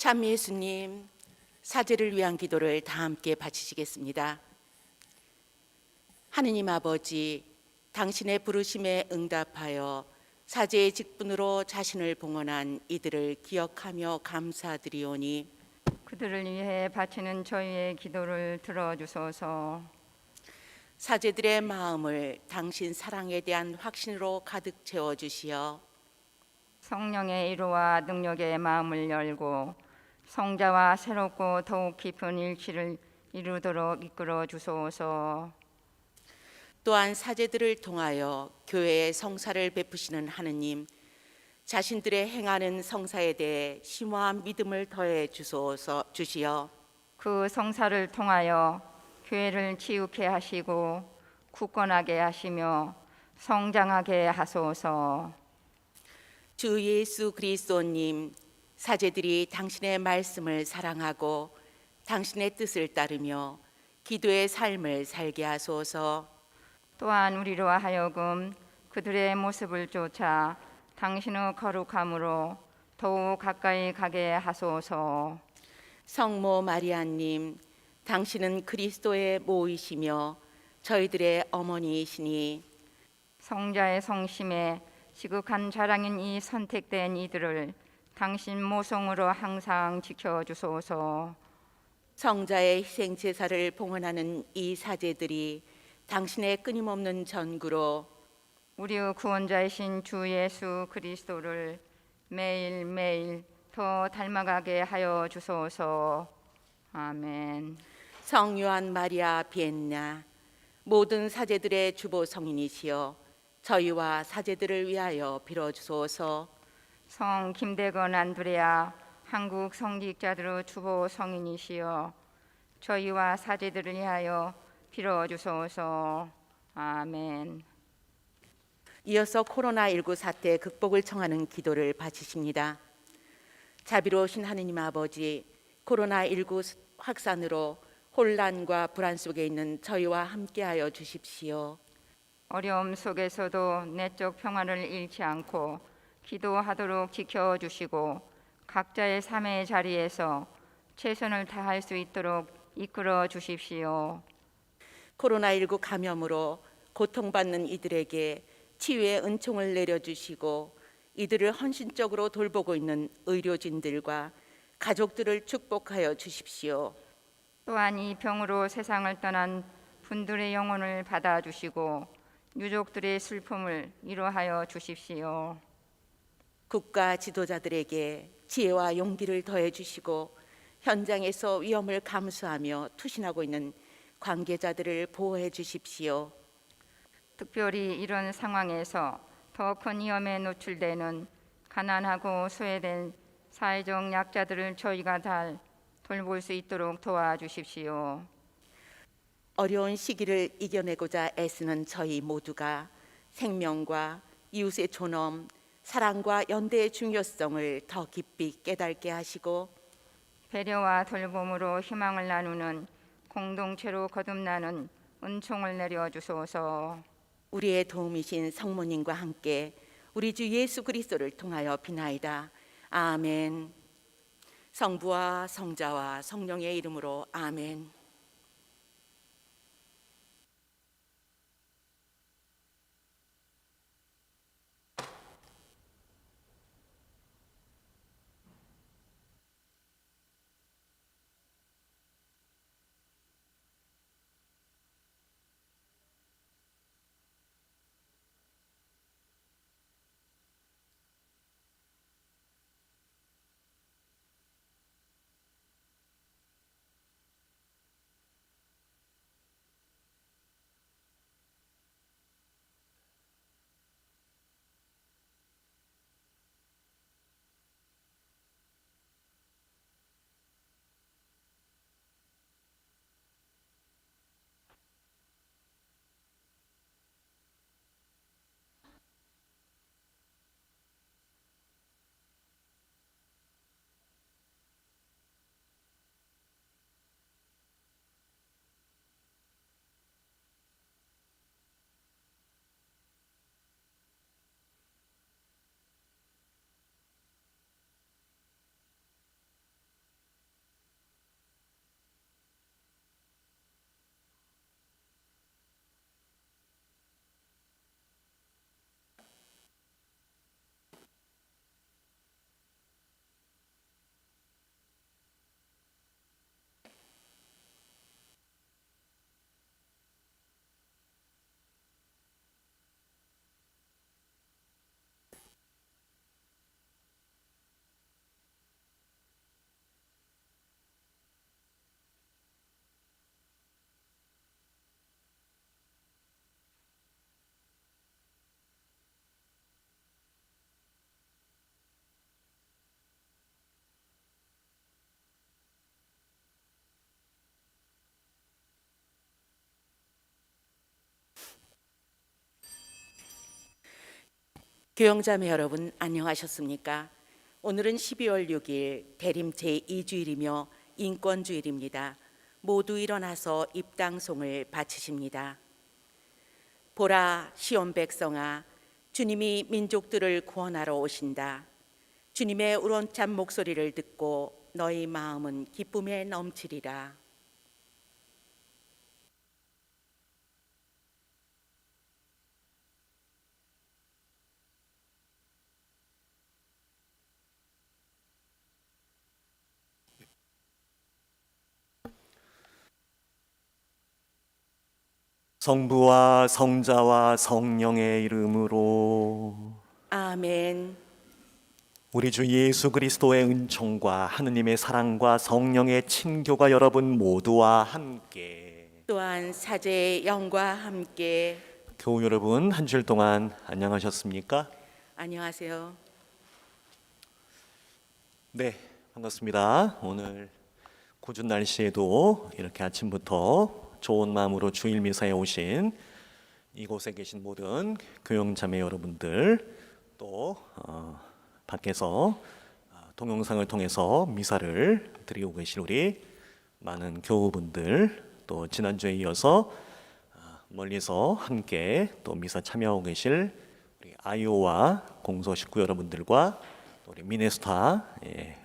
참 예수님, 사제를 위한 기도를 다 함께 바치시겠습니다. 하느님 아버지, 당신의 부르심에 응답하여 사제의 직분으로 자신을 봉헌한 이들을 기억하며 감사드리오니 그들을 위해 바치는 저희의 기도를 들어주소서. 사제들의 마음을 당신 사랑에 대한 확신으로 가득 채워주시어 성령의 위로와 능력의 마음을 열고 성자와 새롭고 더욱 깊은 일치를 이루도록 이끌어 주소서. 또한 사제들을 통하여 교회의 성사를 베푸시는 하느님, 자신들의 행하는 성사에 대해 심오한 믿음을 더해 주시어 그 성사를 통하여 교회를 지육해 하시고 굳건하게 하시며 성장하게 하소서. 주 예수 그리스도님, 사제들이 당신의 말씀을 사랑하고 당신의 뜻을 따르며 기도의 삶을 살게 하소서. 또한 우리로 하여금 그들의 모습을 쫓아 당신의 거룩함으로 더욱 가까이 가게 하소서. 성모 마리아님, 당신은 그리스도의 모이시며 저희들의 어머니이시니 성자의 성심에 지극한 자랑인 이 선택된 이들을 당신 모성으로 항상 지켜주소서. 성자의 희생 제사를 봉헌하는 이 사제들이 당신의 끊임없는 전구로 우리의 구원자이신 주 예수 그리스도를 매일매일 더 닮아가게 하여 주소서. 아멘. 성 요한 마리아 비엔나, 모든 사제들의 주보 성인이시여 저희와 사제들을 위하여 빌어주소서. 성 김대건 안드레아 한국 성직자들의 주보 성인이시여 저희와 사제들을 위하여 빌어주소서. 아멘. 이어서 코로나19 사태 극복을 청하는 기도를 바치십니다. 자비로우신 하느님 아버지, 코로나19 확산으로 혼란과 불안 속에 있는 저희와 함께하여 주십시오. 어려움 속에서도 내적 평화를 잃지 않고 기도하도록 지켜주시고 각자의 삶의 자리에서 최선을 다할 수 있도록 이끌어 주십시오. 코로나19 감염으로 고통받는 이들에게 치유의 은총을 내려주시고 이들을 헌신적으로 돌보고 있는 의료진들과 가족들을 축복하여 주십시오. 또한 이 병으로 세상을 떠난 분들의 영혼을 받아주시고 유족들의 슬픔을 위로하여 주십시오. 국가 지도자들에게 지혜와 용기를 더해 주시고 현장에서 위험을 감수하며 투신하고 있는 관계자들을 보호해 주십시오. 특별히 이런 상황에서 더 큰 위험에 노출되는 가난하고 소외된 사회적 약자들을 저희가 잘 돌볼 수 있도록 도와주십시오. 어려운 시기를 이겨내고자 애쓰는 저희 모두가 생명과 이웃의 존엄, 사랑과 연대의 중요성을 더 깊이 깨닫게 하시고 배려와 돌봄으로 희망을 나누는 공동체로 거듭나는 은총을 내려주소서. 우리의 도움이신 성모님과 함께 우리 주 예수 그리스도를 통하여 비나이다. 아멘. 성부와 성자와 성령의 이름으로 아멘. 교영자매 여러분 안녕하셨습니까? 오늘은 12월 6일 대림 제2주일이며 인권주일입니다. 모두 일어나서 입당송을 바치십니다. 보라 시온 백성아, 주님이 민족들을 구원하러 오신다. 주님의 우렁찬 목소리를 듣고 너희 마음은 기쁨에 넘치리라. 성부와 성자와 성령의 이름으로 아멘. 우리 주 예수 그리스도의 은총과 하느님의 사랑과 성령의 친교가 여러분 모두와 함께, 또한 사제의 영과 함께. 교우 여러분 한 주일 동안 안녕하셨습니까? 안녕하세요. 네, 반갑습니다. 오늘 궂은 날씨에도 이렇게 아침부터 좋은 마음으로 주일 미사에 오신 이곳에 계신 모든 교영자매 여러분들, 또 밖에서 동영상을 통해서 미사를 드리고 계신 우리 많은 교우분들, 또 지난주에 이어서 멀리서 함께 또 미사 참여하고 계실 우리 아이오와 공소 식구 여러분들과 우리 미네스타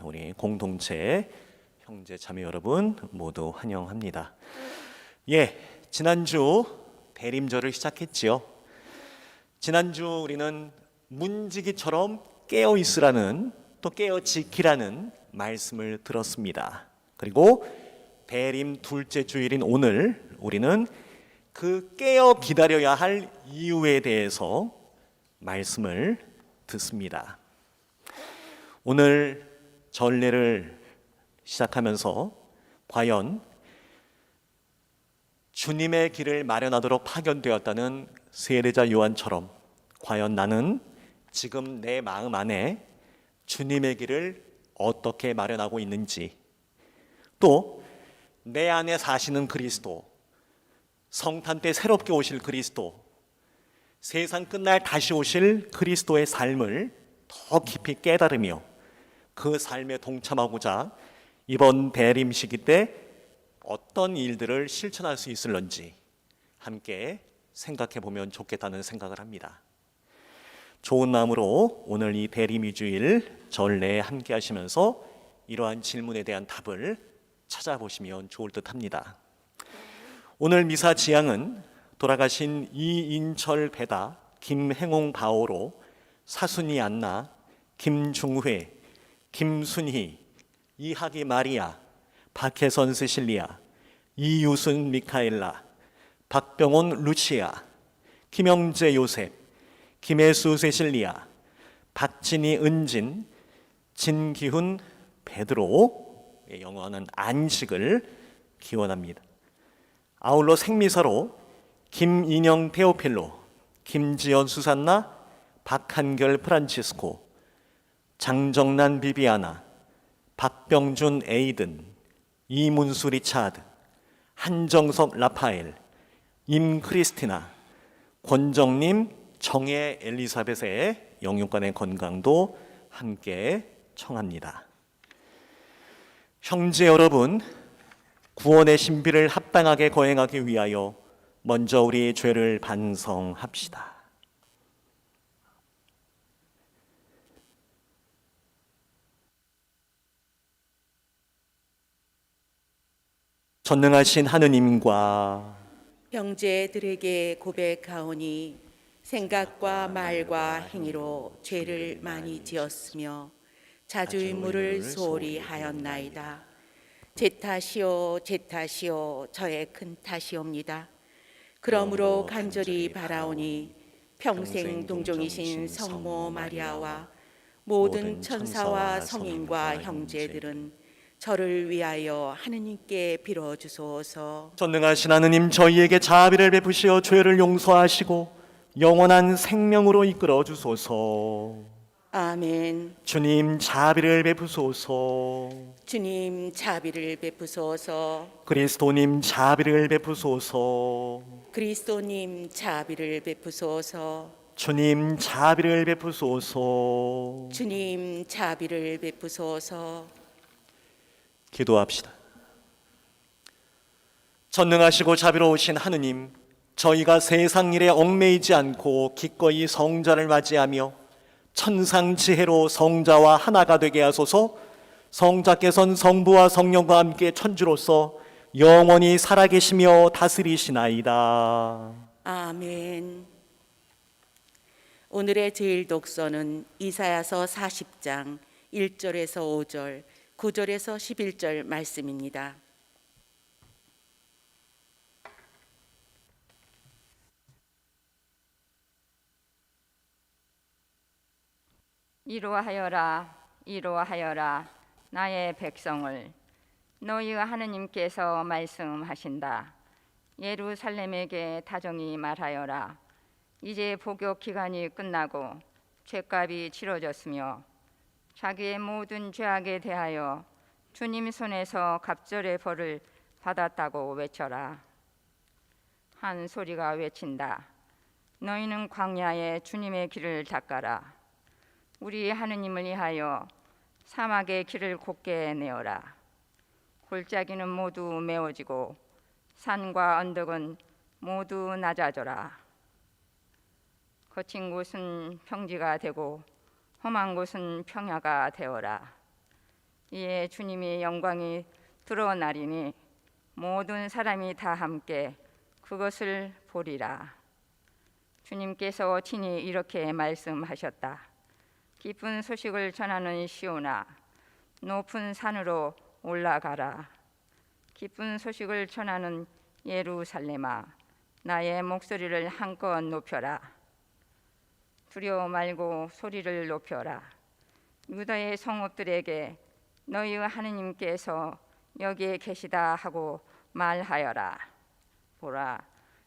우리 공동체 형제 자매 여러분 모두 환영합니다. 지난주 대림절을 시작했지요. 지난주 우리는 문지기처럼 깨어 있으라는, 또 깨어 지키라는 말씀을 들었습니다. 그리고 대림 둘째 주일인 오늘 우리는 그 깨어 기다려야 할 이유에 대해서 말씀을 듣습니다. 오늘 전례를 시작하면서 과연 주님의 길을 마련하도록 파견되었다는 세례자 요한처럼 과연 나는 지금 내 마음 안에 주님의 길을 어떻게 마련하고 있는지, 또 내 안에 사시는 그리스도, 성탄 때 새롭게 오실 그리스도, 세상 끝날 다시 오실 그리스도의 삶을 더 깊이 깨달으며 그 삶에 동참하고자 이번 대림 시기 때 어떤 일들을 실천할 수 있을런지 함께 생각해 보면 좋겠다는 생각을 합니다. 좋은 마음으로 오늘 이 대림 2주일 전례에 함께 하시면서 이러한 질문에 대한 답을 찾아보시면 좋을 듯 합니다. 오늘 미사 지향은 돌아가신 이인철 배다, 김행홍 바오로, 사순이 안나, 김중회, 김순희, 이하기 마리아, 박혜선 세실리아, 이유순 미카엘라, 박병원 루치아, 김영재 요셉, 김혜수 세실리아, 박진희 은진, 진기훈 베드로의 영원한 안식을 기원합니다. 아울러 생미사로 김인영 테오필로, 김지연 수산나, 박한결 프란치스코, 장정란 비비아나, 박병준 에이든, 이문수 리차드, 한정석 라파엘, 임크리스티나, 권정님, 정혜 엘리사벳의 영육간의 건강도 함께 청합니다. 형제 여러분, 구원의 신비를 합당하게 거행하기 위하여 먼저 우리 죄를 반성합시다. 전능하신 하느님과 형제들에게 고백하오니 생각과 말과 행위로 죄를 많이 지었으며 자주의무를 소홀히 하였나이다. 제 탓이요 제 탓이요 저의 큰 탓이옵니다. 그러므로 간절히 바라오니 평생 동정이신 성모 마리아와 모든 천사와 성인과 형제들은 저를 위하여 하느님께 빌어주소서. 전능하신 하느님, 저희에게 자비를 베푸시어 죄를 용서하시고 영원한 생명으로 이끌어 주소서. 아멘. 주님 자비를 베푸소서. 주님 자비를 베푸소서. 그리스도님 자비를 베푸소서. 그리스도님 자비를 베푸소서. 주님 자비를 베푸소서. 주님 자비를 베푸소서. 기도합시다. 전능하시고 자비로우신 하느님, 저희가 세상 일에 얽매이지 않고 기꺼이 성자를 맞이하며 천상지혜로 성자와 하나가 되게 하소서. 성자께서는 성부와 성령과 함께 천주로서 영원히 살아계시며 다스리시나이다. 아멘. 오늘의 제일 독서는 이사야서 40장 1절에서 5절, 9절에서 11절 말씀입니다. 이로하여라, 이로하여라, 나의 백성을. 너희 하느님께서 말씀하신다. 예루살렘에게 다정히 말하여라. 이제 복역 기간이 끝나고 죄값이 치러졌으며 자기의 모든 죄악에 대하여 주님 손에서 갑절의 벌을 받았다고 외쳐라. 한 소리가 외친다. 너희는 광야에 주님의 길을 닦아라. 우리 하느님을 위하여 사막의 길을 곧게 내어라. 골짜기는 모두 메워지고 산과 언덕은 모두 낮아져라. 거친 곳은 평지가 되고 험한 곳은 평야가 되어라. 이에 주님의 영광이 드러나리니 모든 사람이 다 함께 그것을 보리라. 주님께서 친히 이렇게 말씀하셨다. 기쁜 소식을 전하는 시온아, 높은 산으로 올라가라. 기쁜 소식을 전하는 예루살렘아, 나의 목소리를 한껏 높여라. 두려워 말고 소리를 높여라. 유다의 성읍들에게 너희 하느님께서 여기에 계시다 하고 말하여라. 보라,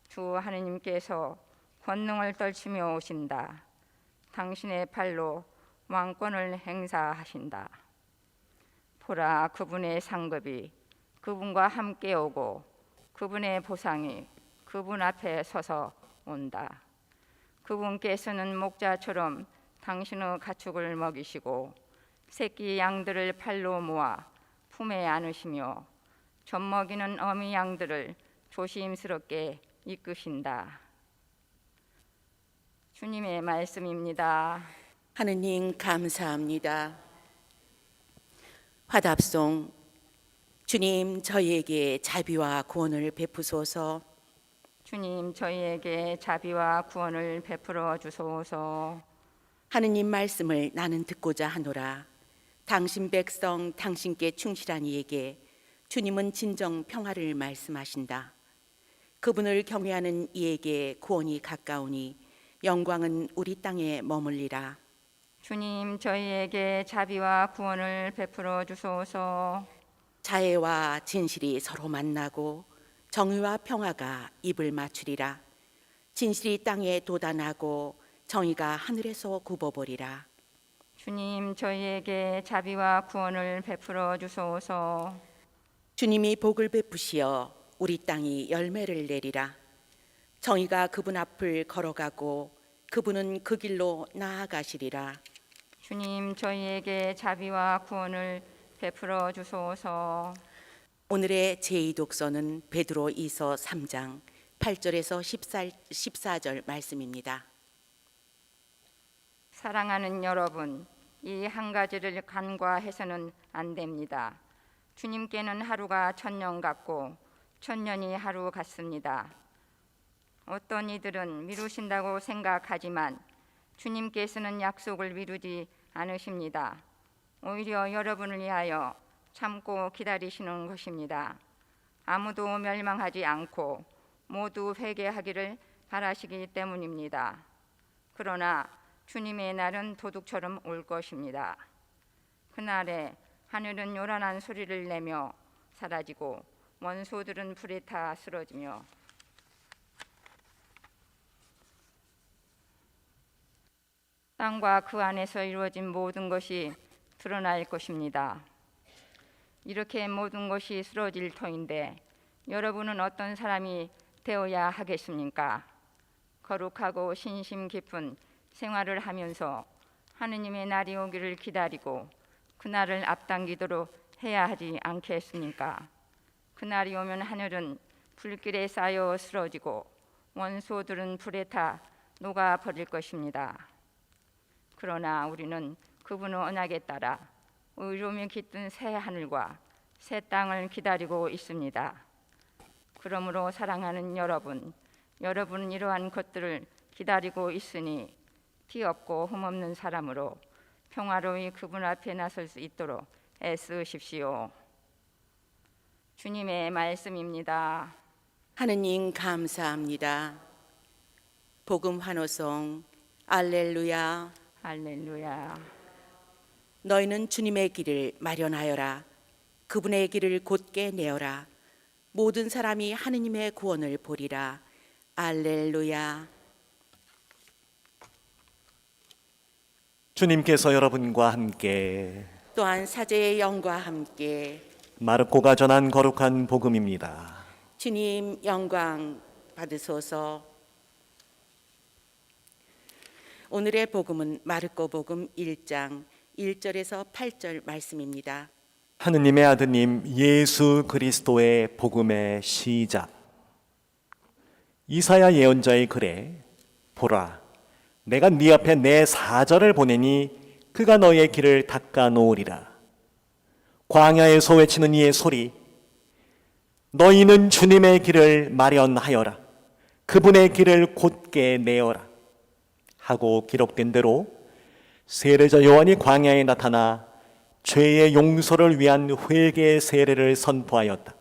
주 하느님께서 권능을 떨치며 오신다. 당신의 팔로 왕권을 행사하신다. 보라, 그분의 상급이 그분과 함께 오고 그분의 보상이 그분 앞에 서서 온다. 그분께서는 목자처럼 당신의 가축을 먹이시고 새끼 양들을 팔로 모아 품에 안으시며 젖먹이는 어미 양들을 조심스럽게 이끄신다. 주님의 말씀입니다. 하느님 감사합니다. 화답송. 주님 저희에게 자비와 구원을 베푸소서. 주님 저희에게 자비와 구원을 베풀어 주소서. 하느님 말씀을 나는 듣고자 하노라. 당신 백성 당신께 충실한 이에게 주님은 진정 평화를 말씀하신다. 그분을 경외하는 이에게 구원이 가까우니 영광은 우리 땅에 머물리라. 주님 저희에게 자비와 구원을 베풀어 주소서. 자애와 진실이 서로 만나고 정의와 평화가 입을 맞추리라. 진실이 땅에 돋아나고 정의가 하늘에서 굽어버리라. 주님 저희에게 자비와 구원을 베풀어 주소서. 주님이 복을 베푸시어 우리 땅이 열매를 내리라. 정의가 그분 앞을 걸어가고 그분은 그 길로 나아가시리라. 주님 저희에게 자비와 구원을 베풀어 주소서. 오늘의 제2독서는 베드로 2서 3장 8절에서 14절 말씀입니다. 사랑하는 여러분, 이 한 가지를 간과해서는 안 됩니다. 주님께는 하루가 천년 같고 천년이 하루 같습니다. 어떤 이들은 미루신다고 생각하지만 주님께서는 약속을 미루지 않으십니다. 오히려 여러분을 위하여 참고 기다리시는 것입니다. 아무도 멸망하지 않고 모두 회개하기를 바라시기 때문입니다. 그러나 주님의 날은 도둑처럼 올 것입니다. 그날에 하늘은 요란한 소리를 내며 사라지고 원소들은 불에 타 쓰러지며 땅과 그 안에서 이루어진 모든 것이 드러날 것입니다. 이렇게 모든 것이 쓰러질 터인데 여러분은 어떤 사람이 되어야 하겠습니까? 거룩하고 신심 깊은 생활을 하면서 하느님의 날이 오기를 기다리고 그날을 앞당기도록 해야 하지 않겠습니까? 그날이 오면 하늘은 불길에 쌓여 쓰러지고 원소들은 불에 타 녹아버릴 것입니다. 그러나 우리는 그분의 언약에 따라 의로움이 깃든 새 하늘과 새 땅을 기다리고 있습니다. 그러므로 사랑하는 여러분, 여러분은 이러한 것들을 기다리고 있으니 피 없고 흠없는 사람으로 평화로이 그분 앞에 나설 수 있도록 애쓰십시오. 주님의 말씀입니다. 하느님 감사합니다. 복음 환호성 알렐루야. 할렐루야. 너희는 주님의 길을 마련하여라. 그분의 길을 곧게 내어라. 모든 사람이 하느님의 구원을 보리라. 알렐루야. 주님께서 여러분과 함께 또한 사제의 영과 함께 마르코가 전한 거룩한 복음입니다. 주님 영광 받으소서. 오늘의 복음은 마르코 복음 1장 1절에서 8절 말씀입니다. 하느님의 아드님 예수 그리스도의 복음의 시작. 이사야 예언자의 글에 보라, 내가 네 앞에 내 사자를 보내니 그가 너의 길을 닦아 놓으리라. 광야에서 외치는 이의 소리, 너희는 주님의 길을 마련하여라. 그분의 길을 곧게 내어라 하고 기록된 대로 세례자 요한이 광야에 나타나 죄의 용서를 위한 회개의 세례를 선포하였다.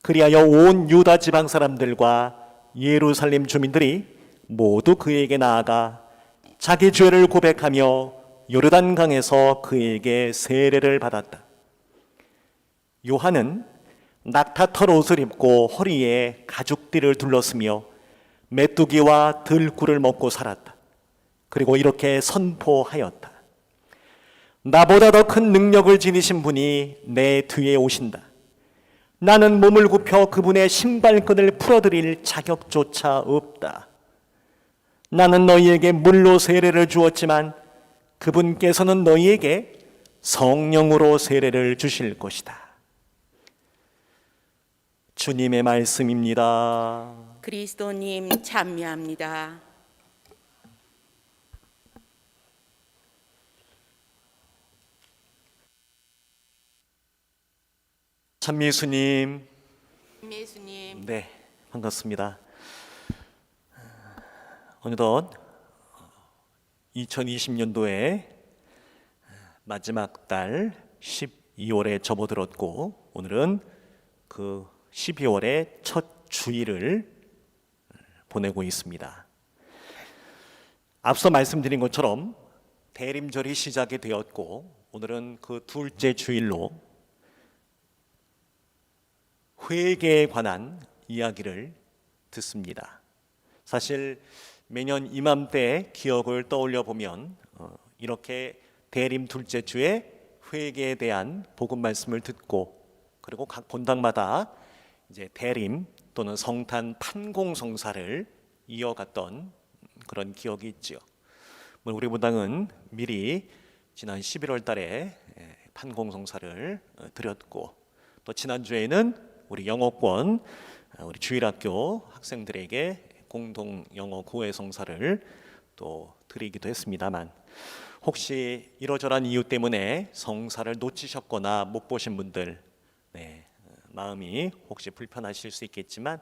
그리하여 온 유다 지방 사람들과 예루살렘 주민들이 모두 그에게 나아가 자기 죄를 고백하며 요르단강에서 그에게 세례를 받았다. 요한은 낙타털 옷을 입고 허리에 가죽띠를 둘렀으며 메뚜기와 들꿀을 먹고 살았다. 그리고 이렇게 선포하였다. 나보다 더 큰 능력을 지니신 분이 내 뒤에 오신다. 나는 몸을 굽혀 그분의 신발끈을 풀어드릴 자격조차 없다. 나는 너희에게 물로 세례를 주었지만 그분께서는 너희에게 성령으로 세례를 주실 것이다. 주님의 말씀입니다. 그리스도님 찬미합니다. 찬미수님. 예수님. 네, 반갑습니다. 어느덧 2020년도에 마지막 달 12월에 접어들었고 오늘은 그 12월의 첫 주일을 보내고 있습니다. 앞서 말씀드린 것처럼 대림절이 시작이 되었고 오늘은 그 둘째 주일로 회개에 관한 이야기를 듣습니다. 사실 매년 이맘때 기억을 떠올려 보면 이렇게 대림 둘째 주에 회개에 대한 복음 말씀을 듣고 그리고 각 본당마다 이제 대림 또는 성탄 판공성사를 이어갔던 그런 기억이 있죠. 우리 본당은 미리 지난 11월 달에 판공성사를 드렸고 또 지난주에는 우리 영어권 우리 주일학교 학생들에게 공동 영어 구회 성사를 또 드리기도 했습니다만 혹시 이러저러한 이유 때문에 성사를 놓치셨거나 못 보신 분들 마음이 혹시 불편하실 수 있겠지만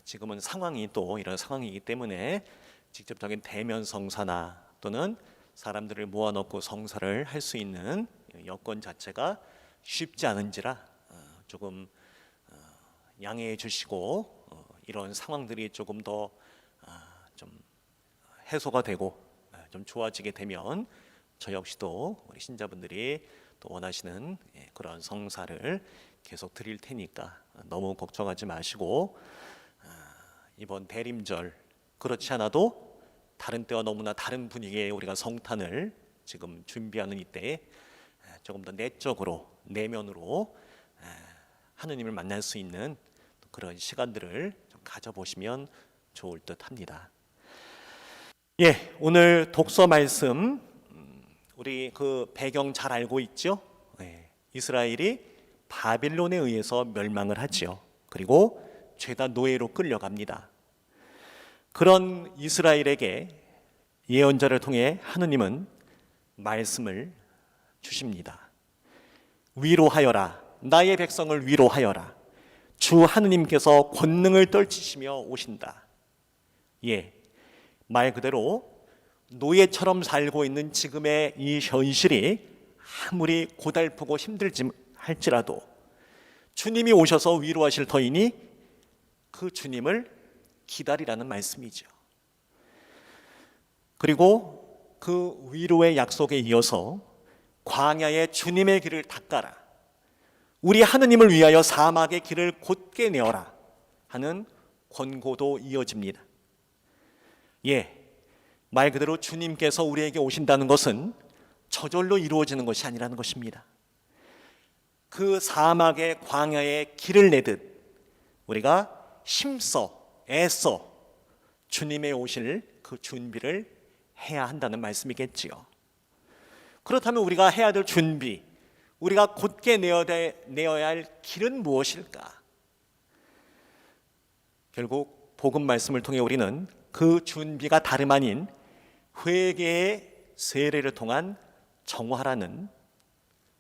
지금은 상황이 또 이런 상황이기 때문에 직접적인 대면 성사나 또는 사람들을 모아놓고 성사를 할 수 있는 여건 자체가 쉽지 않은지라 조금 양해해 주시고 이런 상황들이 조금 더 좀 해소가 되고 좀 좋아지게 되면 저 역시도 우리 신자분들이 또 원하시는 그런 성사를 계속 드릴 테니까 너무 걱정하지 마시고 이번 대림절 그렇지 않아도 다른 때와 너무나 다른 분위기의 우리가 성탄을 지금 준비하는 이때에 조금 더 내적으로 내면으로 하느님을 만날 수 있는 그런 시간들을 좀 가져보시면 좋을 듯합니다. 예, 오늘 독서 말씀 우리 그 배경 잘 알고 있죠? 예, 이스라엘이 바빌론에 의해서 멸망을 하죠. 그리고 죄다 노예로 끌려갑니다. 그런 이스라엘에게 예언자를 통해 하느님은 말씀을 주십니다. 위로하여라, 나의 백성을 위로하여라. 주 하느님께서 권능을 떨치시며 오신다. 예, 말 그대로 노예처럼 살고 있는 지금의 이 현실이 아무리 고달프고 힘들지 할지라도 주님이 오셔서 위로하실 터이니 그 주님을 기다리라는 말씀이죠. 그리고 그 위로의 약속에 이어서 광야에 주님의 길을 닦아라, 우리 하느님을 위하여 사막의 길을 곧게 내어라 하는 권고도 이어집니다. 예, 말 그대로 주님께서 우리에게 오신다는 것은 저절로 이루어지는 것이 아니라는 것입니다. 그 사막의 광야에 길을 내듯 우리가 힘써 애써 주님의 오실 그 준비를 해야 한다는 말씀이겠지요. 그렇다면 우리가 해야 될 준비, 우리가 곧게 내어야 할 길은 무엇일까? 결국 복음 말씀을 통해 우리는 그 준비가 다름 아닌 회개의 세례를 통한 정화라는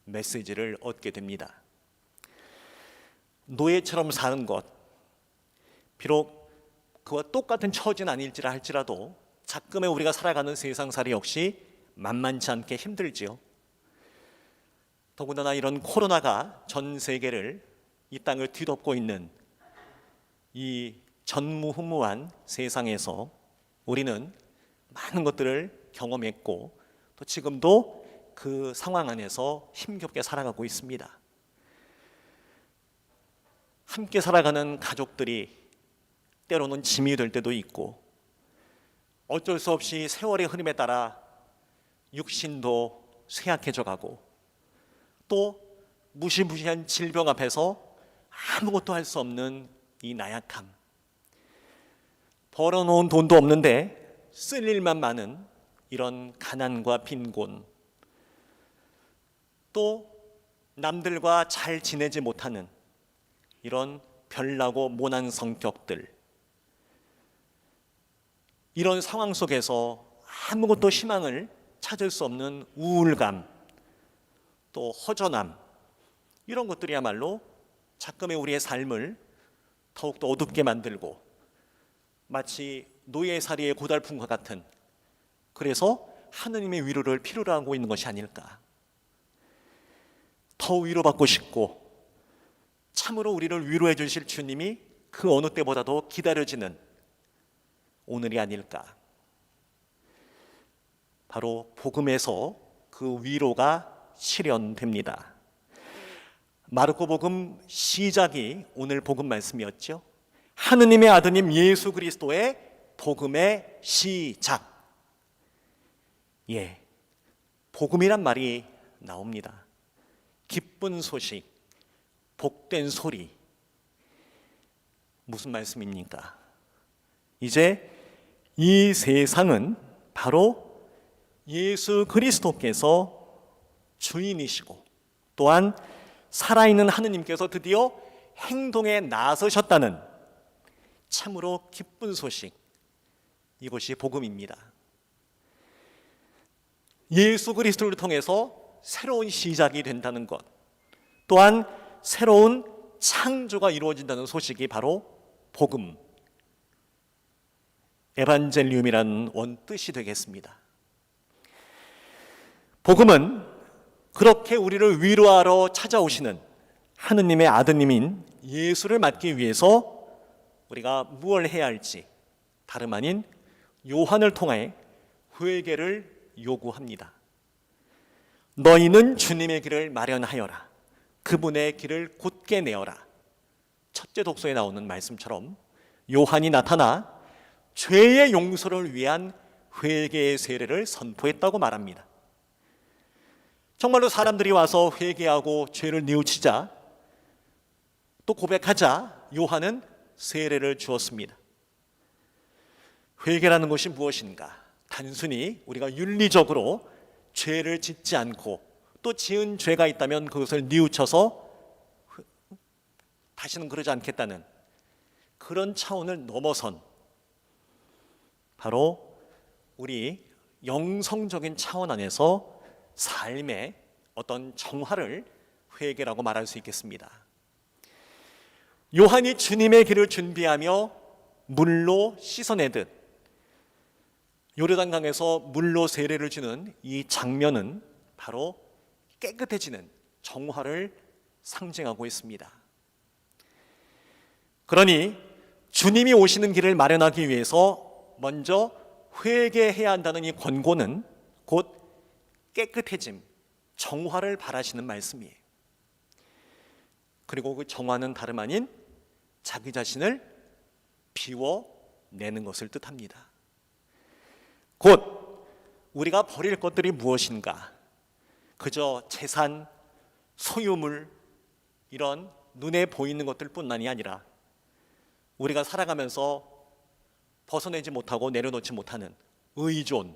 메시지를 얻게 됩니다. 노예처럼 사는 것, 비록 그와 똑같은 처지는 아닐지라 할지라도 작금에 우리가 살아가는 세상살이 역시 만만치 않게 힘들지요. 더군다나 이런 코로나가 전 세계를, 이 땅을 뒤덮고 있는 이 전무후무한 세상에서 우리는 많은 것들을 경험했고 또 지금도 그 상황 안에서 힘겹게 살아가고 있습니다. 함께 살아가는 가족들이 때로는 짐이 될 때도 있고, 어쩔 수 없이 세월의 흐름에 따라 육신도 쇠약해져 가고, 또 무시무시한 질병 앞에서 아무것도 할 수 없는 이 나약함, 벌어놓은 돈도 없는데 쓸 일만 많은 이런 가난과 빈곤, 또 남들과 잘 지내지 못하는 이런 별나고 모난 성격들, 이런 상황 속에서 아무것도 희망을 찾을 수 없는 우울감, 또 허전함, 이런 것들이야말로 작금의 우리의 삶을 더욱더 어둡게 만들고 마치 노예살이의 고달픔과 같은, 그래서 하느님의 위로를 필요로 하고 있는 것이 아닐까. 더 위로받고 싶고 참으로 우리를 위로해 주실 주님이 그 어느 때보다도 기다려지는 오늘이 아닐까. 바로 복음에서 그 위로가 실현됩니다. 마르코복음 시작이 오늘 복음 말씀이었죠. 하느님의 아드님 예수 그리스도의 복음의 시작. 예, 복음이란 말이 나옵니다. 기쁜 소식, 복된 소리. 무슨 말씀입니까? 이제 이 세상은 바로 예수 그리스도께서 주인이시고 또한 살아있는 하느님께서 드디어 행동에 나서셨다는 참으로 기쁜 소식, 이것이 복음입니다. 예수 그리스도를 통해서 새로운 시작이 된다는 것, 또한 새로운 창조가 이루어진다는 소식이 바로 복음, 에반젤리움이라는 원뜻이 되겠습니다. 복음은 그렇게 우리를 위로하러 찾아오시는 하느님의 아드님인 예수를 맞기 위해서 우리가 무엇을 해야 할지 다름 아닌 요한을 통해 회개를 요구합니다. 너희는 주님의 길을 마련하여라, 그분의 길을 곧게 내어라. 첫째 독서에 나오는 말씀처럼 요한이 나타나 죄의 용서를 위한 회개의 세례를 선포했다고 말합니다. 정말로 사람들이 와서 회개하고 죄를 뉘우치자, 또 고백하자 요한은 세례를 주었습니다. 회개라는 것이 무엇인가? 단순히 우리가 윤리적으로 죄를 짓지 않고 또 지은 죄가 있다면 그것을 뉘우쳐서 다시는 그러지 않겠다는 그런 차원을 넘어선 바로 우리 영성적인 차원 안에서 삶의 어떤 정화를 회개라고 말할 수 있겠습니다. 요한이 주님의 길을 준비하며 물로 씻어내듯 요르단강에서 물로 세례를 주는 이 장면은 바로 깨끗해지는 정화를 상징하고 있습니다. 그러니 주님이 오시는 길을 마련하기 위해서 먼저 회개해야 한다는 이 권고는 곧 깨끗해짐, 정화를 바라시는 말씀이에요. 그리고 그 정화는 다름 아닌 자기 자신을 비워내는 것을 뜻합니다. 곧 우리가 버릴 것들이 무엇인가? 그저 재산, 소유물 이런 눈에 보이는 것들뿐만이 아니라 우리가 살아가면서 벗어내지 못하고 내려놓지 못하는 의존,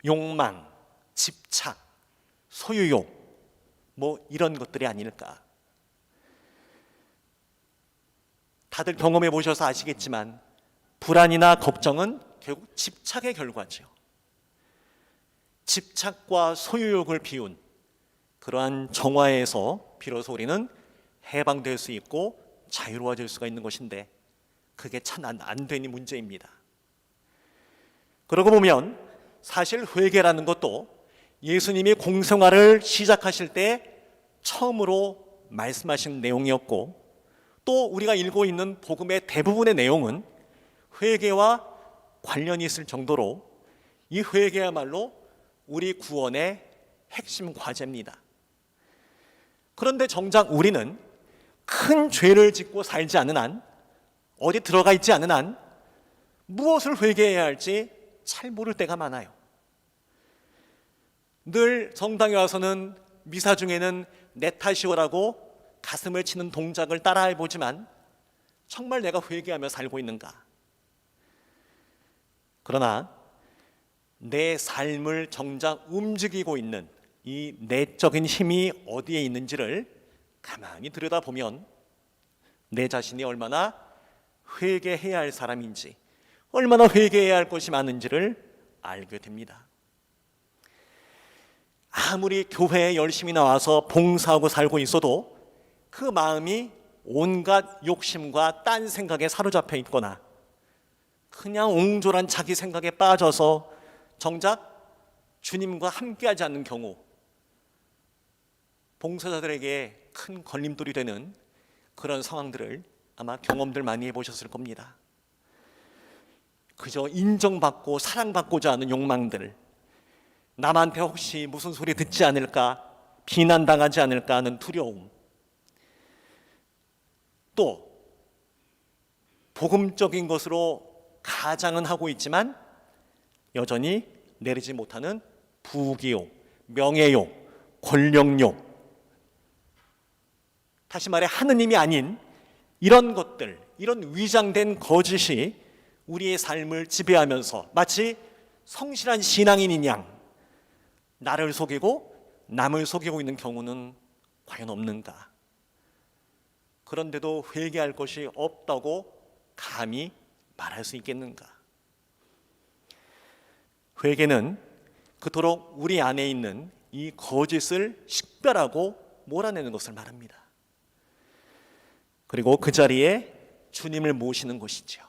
욕망, 집착, 소유욕 뭐 이런 것들이 아닐까? 다들 경험해 보셔서 아시겠지만 불안이나 걱정은 결국 집착의 결과죠. 집착과 소유욕을 비운 그러한 정화에서 비로소 우리는 해방될 수 있고 자유로워질 수가 있는 것인데 그게 참 안 되니 문제입니다. 그러고 보면 사실 회개라는 것도 예수님이 공생활을 시작하실 때 처음으로 말씀하신 내용이었고 또 우리가 읽고 있는 복음의 대부분의 내용은 회개와 관련이 있을 정도로 이 회개야말로 우리 구원의 핵심 과제입니다. 그런데 정작 우리는 큰 죄를 짓고 살지 않은 한, 어디 들어가 있지 않은 한 무엇을 회개해야 할지 잘 모를 때가 많아요. 늘 성당에 와서는 미사 중에는 내 탓이오라고 가슴을 치는 동작을 따라해보지만 정말 내가 회개하며 살고 있는가? 그러나 내 삶을 정작 움직이고 있는 이 내적인 힘이 어디에 있는지를 가만히 들여다보면 내 자신이 얼마나 회개해야 할 사람인지, 얼마나 회개해야 할 것이 많은지를 알게 됩니다. 아무리 교회에 열심히 나와서 봉사하고 살고 있어도 그 마음이 온갖 욕심과 딴 생각에 사로잡혀 있거나 그냥 옹졸한 자기 생각에 빠져서 정작 주님과 함께하지 않는 경우 봉사자들에게 큰 걸림돌이 되는 그런 상황들을 아마 경험들 많이 해보셨을 겁니다. 그저 인정받고 사랑받고자 하는 욕망들, 남한테 혹시 무슨 소리 듣지 않을까, 비난당하지 않을까 하는 두려움, 또 복음적인 것으로 가장은 하고 있지만 여전히 내리지 못하는 부귀욕, 명예욕, 권력욕, 다시 말해 하느님이 아닌 이런 것들, 이런 위장된 거짓이 우리의 삶을 지배하면서 마치 성실한 신앙인인 양 나를 속이고 남을 속이고 있는 경우는 과연 없는가? 그런데도 회개할 것이 없다고 감히 말할 수 있겠는가? 회개는 그토록 우리 안에 있는 이 거짓을 식별하고 몰아내는 것을 말합니다. 그리고 그 자리에 주님을 모시는 것이죠.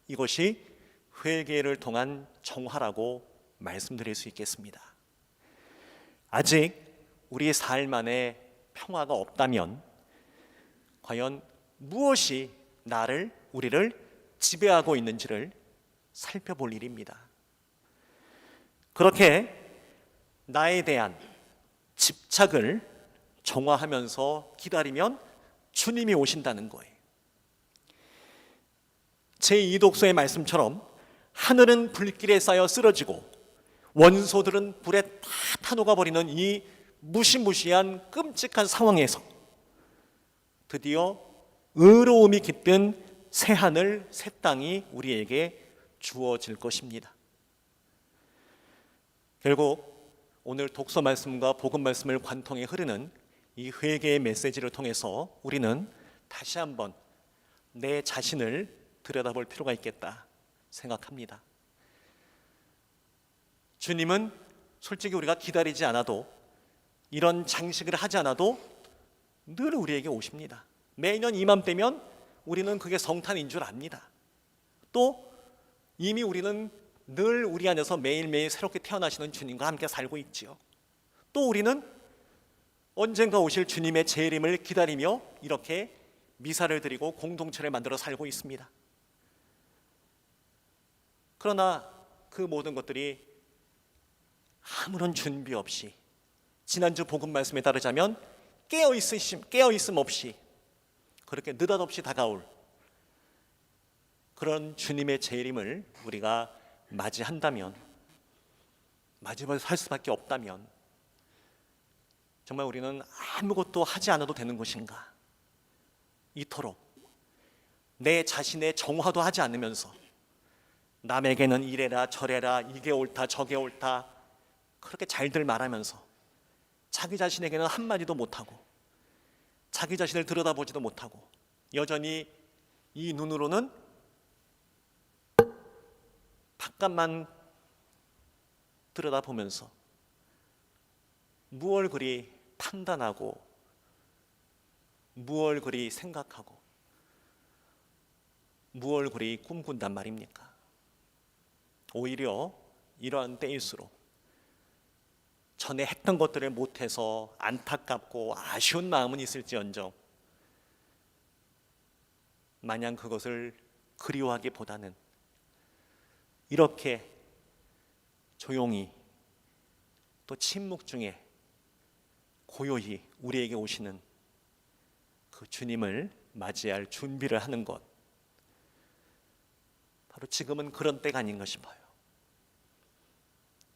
이것이 회개를 통한 정화라고 말씀드릴 수 있겠습니다. 아직 우리의 삶 안에 평화가 없다면 과연 무엇이 우리를 지배하고 있는지를 살펴볼 일입니다. 그렇게 나에 대한 집착을 정화하면서 기다리면 주님이 오신다는 거예요. 제2독서의 말씀처럼 하늘은 불길에 쌓여 쓰러지고 원소들은 불에 다 타녹아버리는 이 무시무시한 끔찍한 상황에서 드디어 의로움이 깃든 새 하늘 새 땅이 우리에게 주어질 것입니다. 결국 오늘 독서 말씀과 복음 말씀을 관통해 흐르는 이 회개의 메시지를 통해서 우리는 다시 한번 내 자신을 들여다볼 필요가 있겠다 생각합니다. 주님은 솔직히 우리가 기다리지 않아도, 이런 장식을 하지 않아도 늘 우리에게 오십니다. 매년 이맘때면 우리는 그게 성탄인 줄 압니다. 또 이미 우리는 늘 우리 안에서 매일매일 새롭게 태어나시는 주님과 함께 살고 있지요. 또 우리는 언젠가 오실 주님의 재림을 기다리며 이렇게 미사를 드리고 공동체를 만들어 살고 있습니다. 그러나 그 모든 것들이 아무런 준비 없이, 지난주 복음 말씀에 따르자면 깨어있음 없이 그렇게 느닷없이 다가올 그런 주님의 재림을 우리가 맞이한다면, 맞이할 수밖에 없다면 정말 우리는 아무것도 하지 않아도 되는 것인가? 이토록 내 자신의 정화도 하지 않으면서 남에게는 이래라 저래라, 이게 옳다 저게 옳다 그렇게 잘들 말하면서 자기 자신에게는 한마디도 못하고 자기 자신을 들여다보지도 못하고 여전히 이 눈으로는 바깥만 들여다보면서 무얼 그리 판단하고 무얼 그리 생각하고 무얼 그리 꿈꾼단 말입니까? 오히려 이러한 때일수록 전에 했던 것들을 못해서 안타깝고 아쉬운 마음은 있을지언정 마냥 그것을 그리워하기보다는 이렇게 조용히 또 침묵 중에 고요히 우리에게 오시는 그 주님을 맞이할 준비를 하는 것, 바로 지금은 그런 때가 아닌가 싶어요.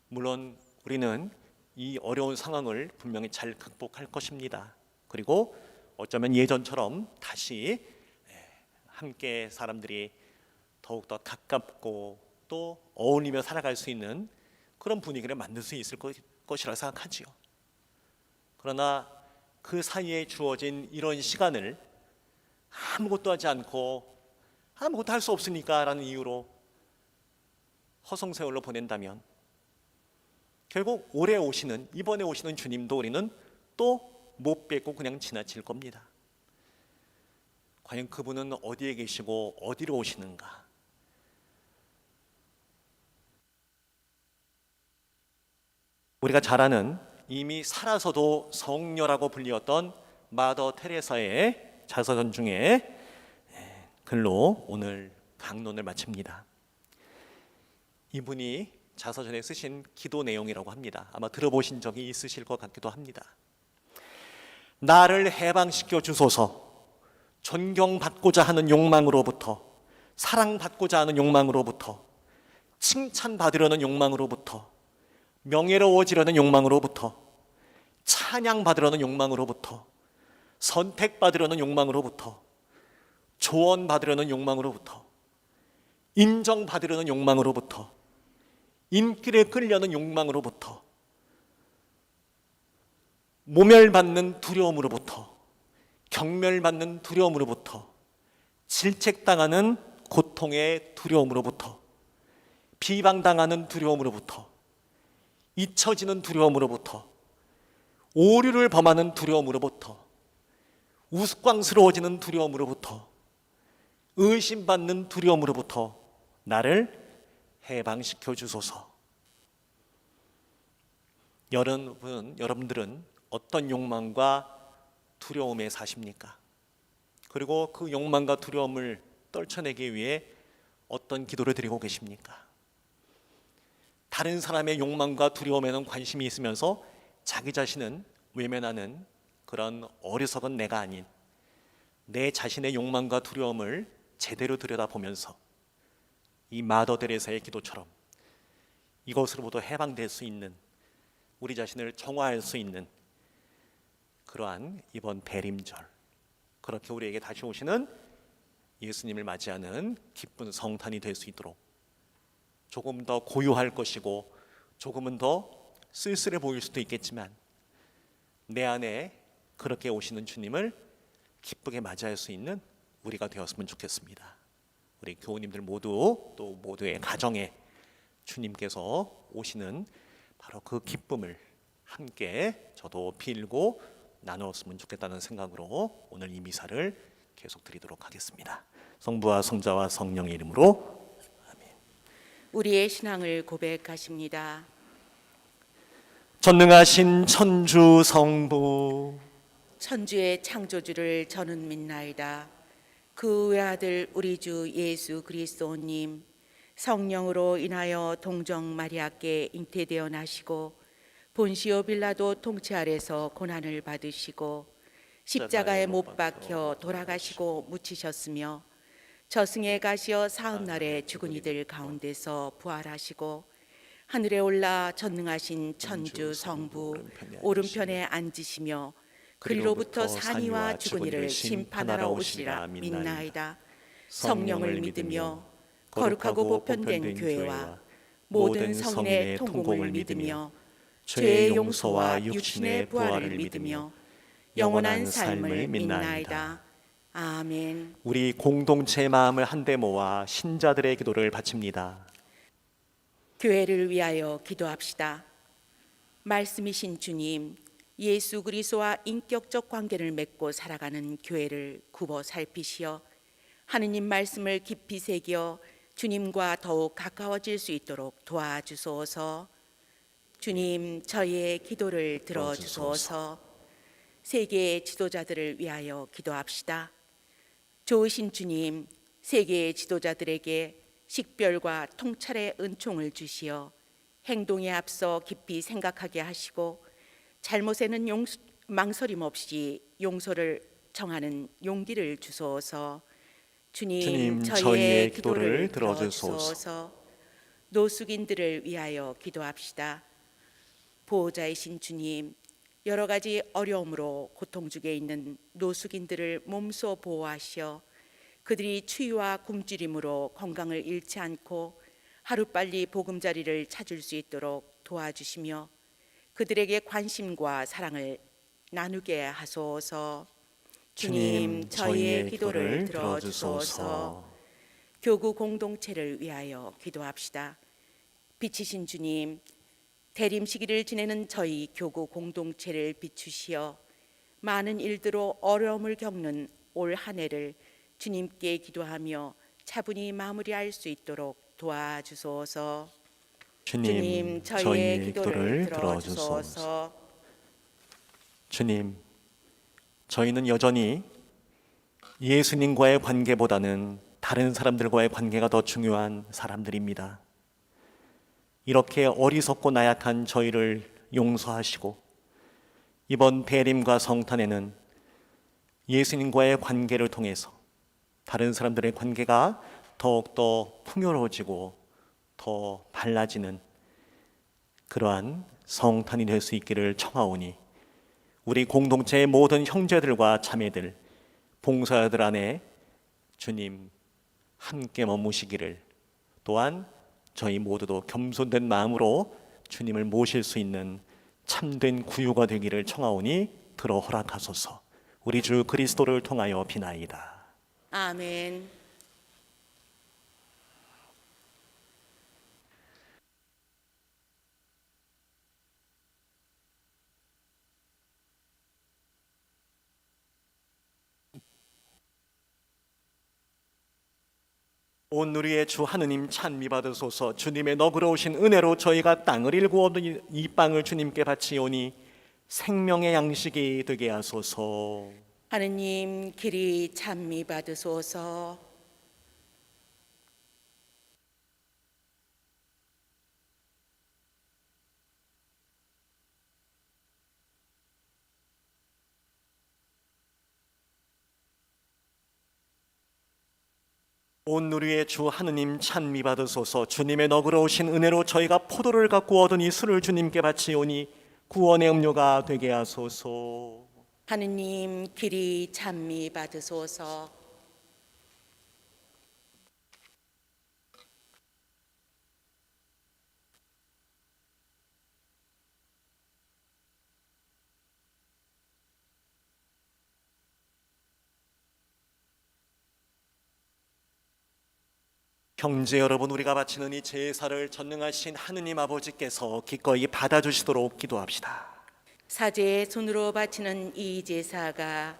물론 우리는 이 어려운 상황을 분명히 잘 극복할 것입니다. 그리고 어쩌면 예전처럼 다시 함께 사람들이 더욱더 가깝고 또 어울리며 살아갈 수 있는 그런 분위기를 만들 수 있을 것이라 생각하지요. 그러나 그 사이에 주어진 이런 시간을 아무것도 하지 않고 아무것도 할 수 없으니까 라는 이유로 허송세월로 보낸다면 결국 올해 오시는, 이번에 오시는 주님도 우리는 또 못 뵙고 그냥 지나칠 겁니다. 과연 그분은 어디에 계시고 어디로 오시는가? 우리가 잘 아는 이미 살아서도 성녀라고 불리었던 마더 테레사의 자서전 중에 글로 오늘 강론을 마칩니다. 이분이 자서전에 쓰신 기도 내용이라고 합니다. 아마 들어보신 적이 있으실 것 같기도 합니다. 나를 해방시켜 주소서. 존경받고자 하는 욕망으로부터, 사랑받고자 하는 욕망으로부터, 칭찬받으려는 욕망으로부터, 명예로워지려는 욕망으로부터, 찬양받으려는 욕망으로부터, 선택받으려는 욕망으로부터, 조언받으려는 욕망으로부터, 인정받으려는 욕망으로부터, 인기를 끌려는 욕망으로부터, 모멸받는 두려움으로부터, 경멸받는 두려움으로부터, 질책당하는 고통의 두려움으로부터, 비방당하는 두려움으로부터, 잊혀지는 두려움으로부터, 오류를 범하는 두려움으로부터, 우스꽝스러워지는 두려움으로부터, 의심받는 두려움으로부터 나를 해방시켜 주소서. 여러분들은 어떤 욕망과 두려움에 사십니까? 그리고 그 욕망과 두려움을 떨쳐내기 위해 어떤 기도를 드리고 계십니까? 다른 사람의 욕망과 두려움에는 관심이 있으면서 자기 자신은 외면하는 그런 어리석은 내가 아닌 내 자신의 욕망과 두려움을 제대로 들여다보면서 이 마더 데레사의 기도처럼 이것으로부터 해방될 수 있는, 우리 자신을 정화할 수 있는 그러한 이번 대림절, 그렇게 우리에게 다시 오시는 예수님을 맞이하는 기쁜 성탄이 될 수 있도록 조금 더 고요할 것이고 조금은 더 쓸쓸해 보일 수도 있겠지만 내 안에 그렇게 오시는 주님을 기쁘게 맞이할 수 있는 우리가 되었으면 좋겠습니다. 우리 교우님들 모두 또 모두의 가정에 주님께서 오시는 바로 그 기쁨을 함께 저도 빌고 나누었으면 좋겠다는 생각으로 오늘 이 미사를 계속 드리도록 하겠습니다. 성부와 성자와 성령의 이름으로 아멘. 우리의 신앙을 고백하십니다. 전능하신 천주 성부 천주의 창조주를 저는 믿나이다. 그 외아들 우리 주 예수 그리스도님 성령으로 인하여 동정 마리아께 잉태되어 나시고 본시오 빌라도 통치 아래서 고난을 받으시고 십자가에 못 박혀 돌아가시고 묻히셨으며 저승에 가시어 사흘날에 죽은 이들 가운데서 부활하시고 하늘에 올라 전능하신 천주 성부 오른편에 앉으시며 그리로부터 산이와 죽은 이를 심판하러 오시리라 믿나이다. 성령을 믿으며 거룩하고 보편된 교회와 모든 성인의 통공을 믿으며 죄의 용서와 육신의 부활을 믿으며 영원한 삶을 믿나이다. 아멘. 우리 공동체의 마음을 한데 모아 신자들의 기도를 바칩니다. 교회를 위하여 기도합시다. 말씀이신 주님, 예수 그리스도와 인격적 관계를 맺고 살아가는 교회를 굽어 살피시어 하느님 말씀을 깊이 새겨 주님과 더욱 가까워질 수 있도록 도와주소서. 주님, 저희의 기도를 들어주소서. 세계의 지도자들을 위하여 기도합시다. 좋으신 주님, 세계의 지도자들에게 식별과 통찰의 은총을 주시어 행동에 앞서 깊이 생각하게 하시고 잘못에는 망설임 없이 용서를 정하는 용기를 주소서. 주님, 저희의 기도를 들어주소서. 노숙인들을 위하여 기도합시다. 보호자이신 주님, 여러 가지 어려움으로 고통 중에 있는 노숙인들을 몸소 보호하시어 그들이 추위와 굶주림으로 건강을 잃지 않고 하루빨리 보금자리를 찾을 수 있도록 도와주시며 그들에게 관심과 사랑을 나누게 하소서. 주님, 저희의 기도를 들어주소서. 교구 공동체를 위하여 기도합시다. 빛이신 주님, 대림 시기를 지내는 저희 교구 공동체를 비추시어 많은 일들로 어려움을 겪는 올 한 해를 주님께 기도하며 차분히 마무리할 수 있도록 도와주소서. 주님, 저희의 기도를 들어주소서. 주님, 저희는 여전히 예수님과의 관계보다는 다른 사람들과의 관계가 더 중요한 사람들입니다. 이렇게 어리석고 나약한 저희를 용서하시고 이번 대림과 성탄에는 예수님과의 관계를 통해서 다른 사람들의 관계가 더욱더 풍요로워지고 더 달라지는 그러한 성탄이 될 수 있기를 청하오니 우리 공동체의 모든 형제들과 자매들, 봉사자들 안에 주님 함께 머무시기를, 또한 저희 모두도 겸손된 마음으로 주님을 모실 수 있는 참된 구유가 되기를 청하오니 들어 허락하소서. 우리 주 그리스도를 통하여 비나이다. 아멘. 온 누리의 주 하느님 찬미 받으소서. 주님의 너그러우신 은혜로 저희가 땅을 일구 얻은 이 빵을 주님께 바치오니 생명의 양식이 되게 하소서. 하느님, 길이 찬미 받으소서. 온 누리의 주 하느님 찬미 받으소서. 주님의 너그러우신 은혜로 저희가 포도를 갖고 얻은 이 술을 주님께 바치오니 구원의 음료가 되게 하소서. 하느님, 길이 찬미 받으소서. 형제 여러분, 우리가 바치는 이 제사를 전능하신 하느님 아버지께서 기꺼이 받아주시도록 기도합시다. 사제의 손으로 바치는 이 제사가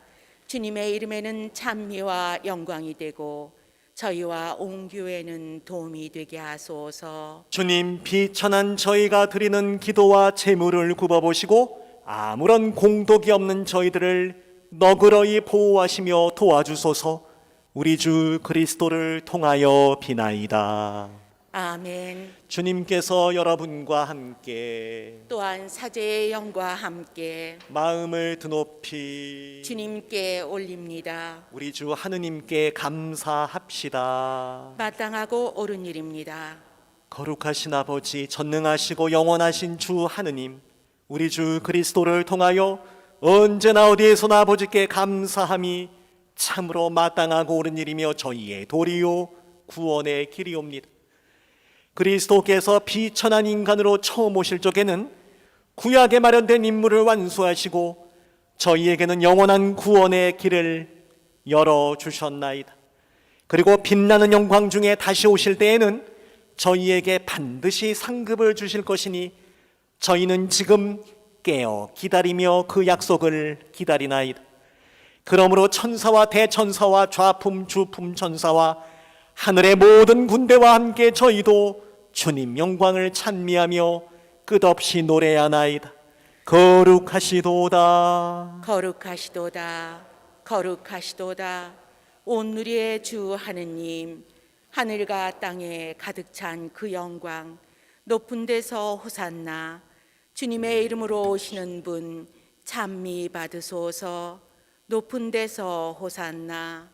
주님의 이름에는 찬미와 영광이 되고 저희와 온 교회는 도움이 되게 하소서. 주님, 비천한 저희가 드리는 기도와 제물을 굽어보시고 아무런 공덕이 없는 저희들을 너그러이 보호하시며 도와주소서. 우리 주 그리스도를 통하여 비나이다. 아멘. 주님께서 여러분과 함께 또한 사제의 영과 함께 마음을 드높이 주님께 올립니다. 우리 주 하느님께 감사합시다. 마땅하고 옳은 일입니다. 거룩하신 아버지, 전능하시고 영원하신 주 하느님, 우리 주 그리스도를 통하여 언제나 어디에서나 아버지께 감사함이 참으로 마땅하고 옳은 일이며 저희의 도리요 구원의 길이옵니다. 그리스도께서 비천한 인간으로 처음 오실 적에는 구약에 마련된 임무를 완수하시고 저희에게는 영원한 구원의 길을 열어주셨나이다. 그리고 빛나는 영광 중에 다시 오실 때에는 저희에게 반드시 상급을 주실 것이니 저희는 지금 깨어 기다리며 그 약속을 기다리나이다. 그러므로 천사와 대천사와 좌품 주품 천사와 하늘의 모든 군대와 함께 저희도 주님 영광을 찬미하며 끝없이 노래하나이다. 거룩하시도다. 거룩하시도다. 거룩하시도다. 온누리의 주 하느님, 하늘과 땅에 가득 찬 그 영광, 높은 데서 호산나. 주님의 이름으로 오시는 분 찬미 받으소서. 높은 데서 호산나.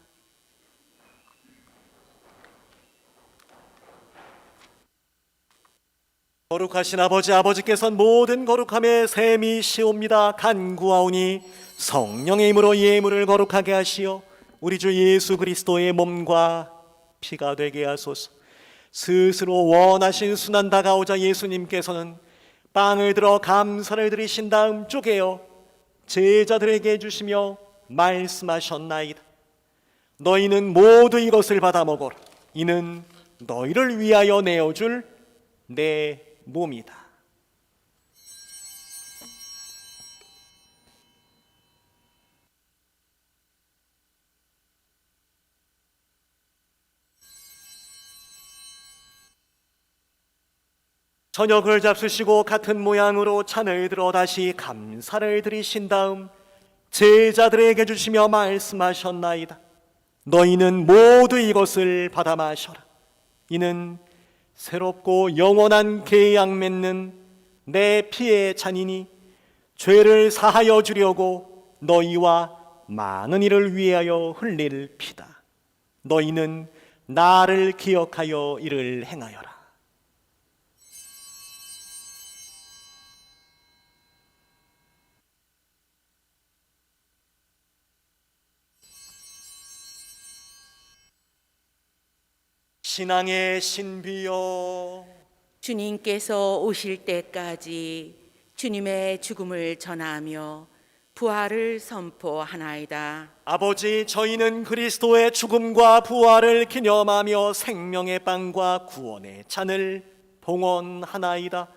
거룩하신 아버지, 아버지께서는 모든 거룩함에 셈이시옵니다. 간구하오니 성령의 힘으로 예물을 거룩하게 하시어 우리 주 예수 그리스도의 몸과 피가 되게 하소서. 스스로 원하신 순환 다가오자 예수님께서는 빵을 들어 감사를 드리신 다음 쪼개어 제자들에게 주시며 말씀하셨나이다. 너희는 모두 이것을 받아 먹어라. 이는 너희를 위하여 내어줄 내 몸이다. 저녁을 잡수시고 같은 모양으로 잔을 들어 다시 감사를 드리신 다음 제자들에게 주시며 말씀하셨나이다. 너희는 모두 이것을 받아 마셔라. 이는 새롭고 영원한 계약 맺는 내 피의 잔이니 죄를 사하여 주려고 너희와 많은 이를 위하여 흘릴 피다. 너희는 나를 기억하여 이를 행하여라. 신앙의 신비여, 주님께서 오실 때까지 주님의 죽음을 전하며 부활을 선포하나이다. 아버지, 저희는 그리스도의 죽음과 부활을 기념하며 생명의 빵과 구원의 잔을 봉헌하나이다.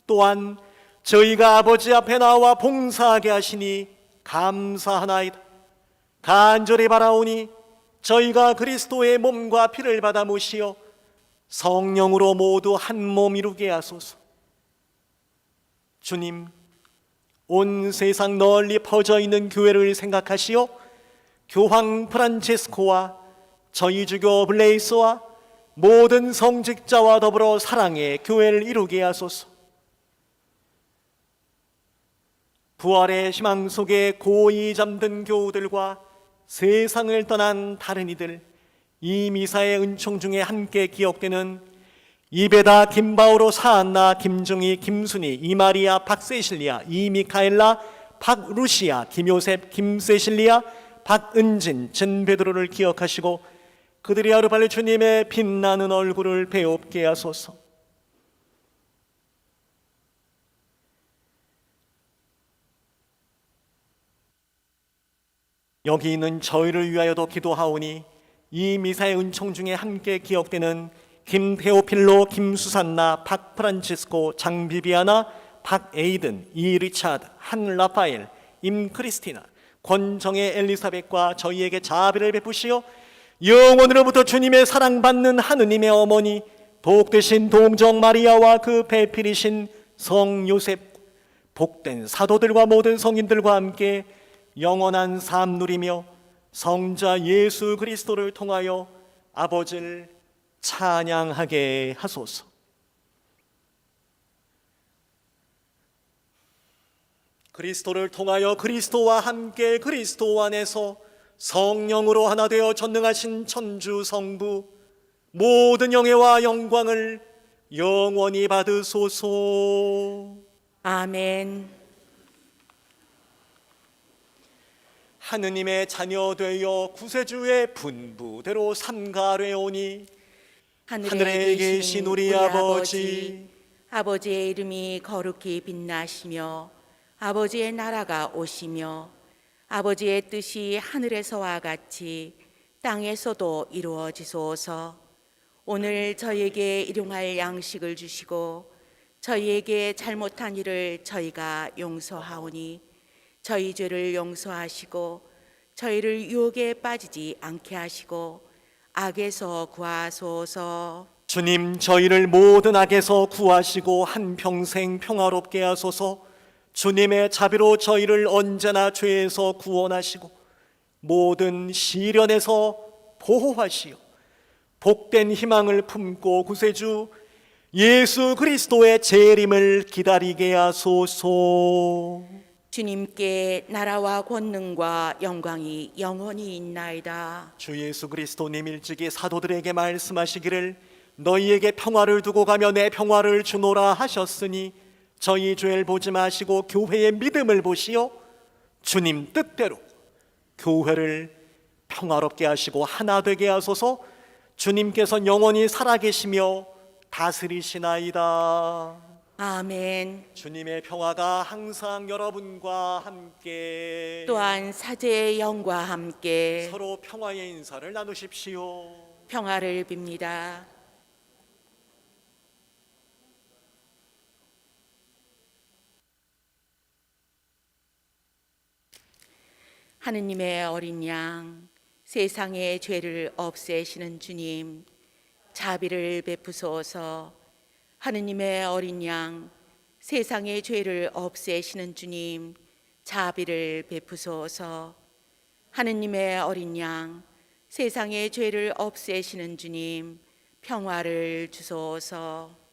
또한 저희가 아버지 앞에 나와 봉사하게 하시니 감사하나이다. 간절히 바라오니 저희가 그리스도의 몸과 피를 받아 모시어 성령으로 모두 한 몸 이루게 하소서. 주님, 온 세상 널리 퍼져 있는 교회를 생각하시어 교황 프란체스코와 저희 주교 블레이스와 모든 성직자와 더불어 사랑의 교회를 이루게 하소서. 부활의 희망 속에 고이 잠든 교우들과 세상을 떠난 다른 이들, 이 미사의 은총 중에 함께 기억되는 이베다, 김바오로, 사안나, 김중희, 김순희, 이마리아, 박세실리아, 이미카엘라, 박루시아, 김요셉, 김세실리아, 박은진, 전베드로를 기억하시고 그들이 하루빨리 주님의 빛나는 얼굴을 배웁게 하소서. 여기 있는 저희를 위하여도 기도하오니 이 미사의 은총 중에 함께 기억되는 김테오필로, 김수산나, 박프란치스코, 장비비아나, 박에이든, 이리차드, 한라파엘, 임크리스티나, 권정혜 엘리사벳과 저희에게 자비를 베푸시어 영원으로부터 주님의 사랑받는 하느님의 어머니 복되신 동정 마리아와 그 배필이신 성 요셉, 복된 사도들과 모든 성인들과 함께 영원한 삶 누리며 성자 예수 그리스도를 통하여 아버지를 찬양하게 하소서. 그리스도를 통하여 그리스도와 함께 그리스도 안에서 성령으로 하나 되어 전능하신 천주 성부 모든 영예와 영광을 영원히 받으소서. 아멘. 하느님의 자녀 되어 구세주의 분부대로 삼가되오니 하늘에 계신 우리 아버지, 아버지의 이름이 거룩히 빛나시며 아버지의 나라가 오시며 아버지의 뜻이 하늘에서와 같이 땅에서도 이루어지소서. 오늘 저희에게 일용할 양식을 주시고 저희에게 잘못한 일을 저희가 용서하오니 저희 죄를 용서하시고 저희를 유혹에 빠지지 않게 하시고 악에서 구하소서. 주님, 저희를 모든 악에서 구하시고 한평생 평화롭게 하소서. 주님의 자비로 저희를 언제나 죄에서 구원하시고 모든 시련에서 보호하시어 복된 희망을 품고 구세주 예수 그리스도의 재림을 기다리게 하소서. 주님께 나라와 권능과 영광이 영원히 있나이다. 주 예수 그리스도님 일찍이 사도들에게 말씀하시기를 너희에게 평화를 두고 가며 내 평화를 주노라 하셨으니 저희 죄를 보지 마시고 교회의 믿음을 보시어 주님 뜻대로 교회를 평화롭게 하시고 하나 되게 하소서. 주님께서 영원히 살아계시며 다스리시나이다. 아멘. 주님의 평화가 항상 여러분과 함께 또한 사제의 영과 함께 서로 평화의 인사를 나누십시오. 평화를 빕니다. 하느님의 어린 양, 세상의 죄를 없애시는 주님, 자비를 베푸소서. 하느님의 어린 양, 세상의 죄를 없애시는 주님, 자비를 베푸소서. 하느님의 어린 양, 세상의 죄를 없애시는 주님, 평화를 주소서.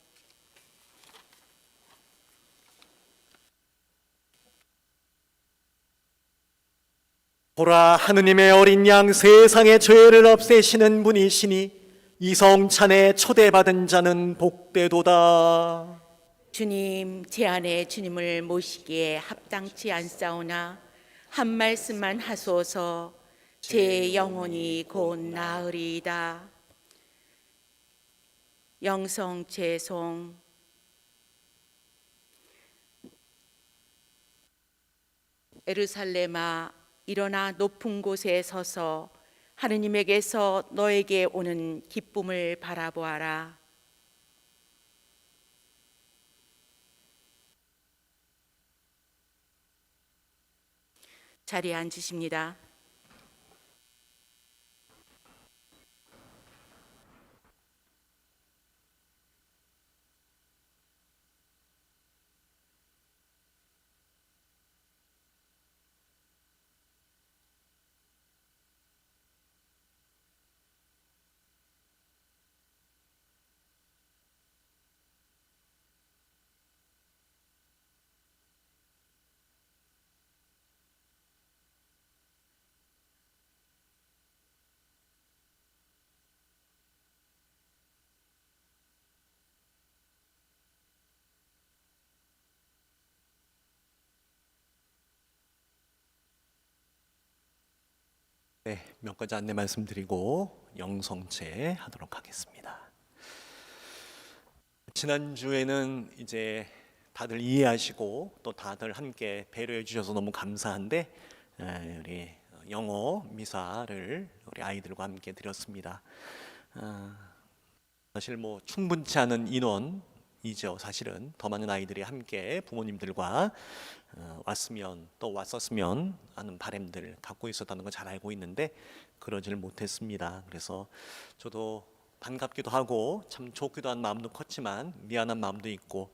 보라, 하느님의 어린 양, 세상의 죄를 없애시는 분이시니 이성찬에 초대받은 자는 복되도다. 주님, 제 안에 주님을 모시기에 합당치 않사오나 한 말씀만 하소서. 제 영혼이 곧 나으리이다. 영성 제송. 예루살렘아, 일어나 높은 곳에 서서 하느님에게서 너에게 오는 기쁨을 바라보아라. 자리에 앉으십니다. 네, 몇 가지 안내 말씀드리고 영성체 하도록 하겠습니다. 지난주에는 이제 다들 이해하시고 또 다들 함께 배려해 주셔서 너무 감사한데 우리 영어 미사를 우리 아이들과 함께 드렸습니다. 사실 뭐 충분치 않은 인원이죠. 사실은 더 많은 아이들이 함께 부모님들과 왔으면 또 왔었으면 하는 바람들 갖고 있었다는 걸 잘 알고 있는데 그러질 못했습니다. 그래서 저도 반갑기도 하고 참 좋기도 한 마음도 컸지만 미안한 마음도 있고,